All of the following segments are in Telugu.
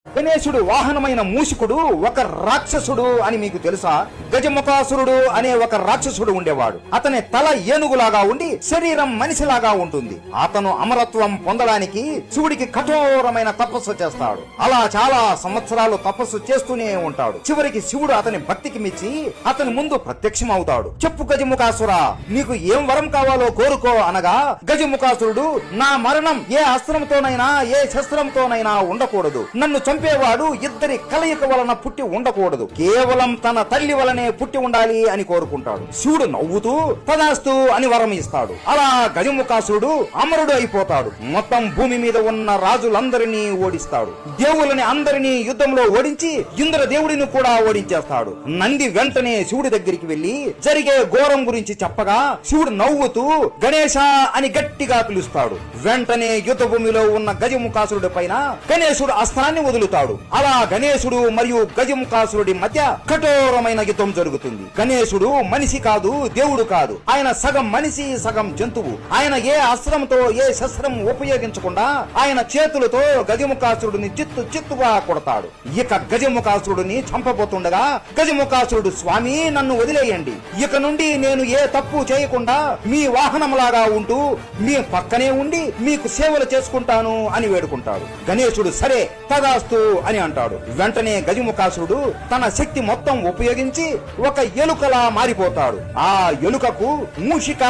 గణేశుడు వాహనమైన మూషికుడు ఒక రాక్షసుడు అని మీకు తెలుసా? గజముఖాసురుడు అనే ఒక రాక్షసుడు ఉండేవాడు. అతని తల ఏనుగులాగా ఉండి శరీరం మనిషిలాగా ఉంటుంది. అతను అమరత్వం పొందడానికి శివుడికి కఠోరమైన తపస్సు చేస్తాడు. అలా చాలా సంవత్సరాలు తపస్సు చేస్తూనే ఉంటాడు. చివరికి శివుడు అతని భక్తికి మెచ్చి అతని ముందు ప్రత్యక్షం అవుతాడు. చెప్పు గజముఖాసురా, నీకు ఏం వరం కావాలో కోరుకో అనగా గజముఖాసురుడు, నా మరణం ఏ అస్త్రంతోనైనా ఏ శస్త్రంతోనైనా ఉండకూడదు. నన్ను చంపేవాడు ఇద్దరి కలయిక వలన పుట్టి ఉండకూడదు. కేవలం తన తల్లి వలనే పుట్టి ఉండాలి అని కోరుకుంటాడు. శివుడు నవ్వుతూ తదాస్తు అని వరం ఇస్తాడు. అలా గజముఖాసురుడు అమరుడు అయిపోతాడు. మొత్తం భూమి మీద ఉన్న రాజులందరినీ ఓడిస్తాడు. దేవులని అందరినీ యుద్ధంలో ఓడించి ఇంద్రదేవుడిని కూడా ఓడించేస్తాడు. నంది వెంటనే శివుడి దగ్గరికి వెళ్లి జరిగే ఘోరం గురించి చెప్పగా శివుడు నవ్వుతూ గణేశ అని గట్టిగా పిలుస్తాడు. వెంటనే యుద్ధ భూమిలో ఉన్న గజముఖాసురుడి పైన గణేశుడు అస్త్రాన్ని వదులుతాడు. అలా గణేశుడు మరియు గజముఖాసురుడి మధ్య కఠోరమైన యుద్ధం జరుగుతుంది. గణేశుడు మనిషి కాదు, దేవుడు కాదు. ఆయన సగం మనిషి సగం జంతువు. ఆయన ఏ అస్త్రంతో ఏ శస్త్రం ఉపయోగించకుండా ఆయన చేతులతో గజముఖాసురుడిని చిత్తుగా కొడతాడు. ఇక గజముఖాసురుడిని చంపబోతుండగా గజముఖాసురుడు, స్వామి నన్ను వదిలేయండి, ఇక నుండి నేను ఏ తప్పు చేయకుండా మీ వాహనంలాగా ఉంటూ మీ పక్కనే ఉండి మీకు సేవలు చేసుకుంటాను అని వేడుకుంటాడు. గణేశుడు సరే తదాస్తు అని అంటాడు. వెంటనే గజముఖాసురుడు తన శక్తి మొత్తం ఉపయోగించి ఒక ఎలుకలా మారిపోతాడు. ఆ ఎలుకకు మూషిక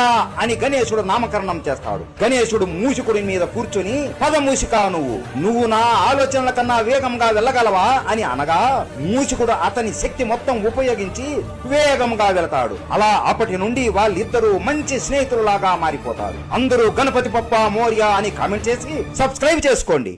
అని గణేశుడు నామకరణం చేస్తాడు. గణేశుడు మూషికుడి మీద కూర్చొని, పద మూషిక, నువ్వు నా ఆలోచనల కన్నా వేగంగా వెళ్ళగలవా అని అనగా మూషికుడు అతని శక్తి మొత్తం ఉపయోగించి వేగంగా వెళతాడు. అలా అప్పటి నుండి వాళ్ళిద్దరూ మంచి స్నేహితులలాగా మారిపోతారు. అందరూ గణపతి బప్పా మోరియా అని కామెంట్ చేసి సబ్స్క్రైబ్ చేసుకోండి.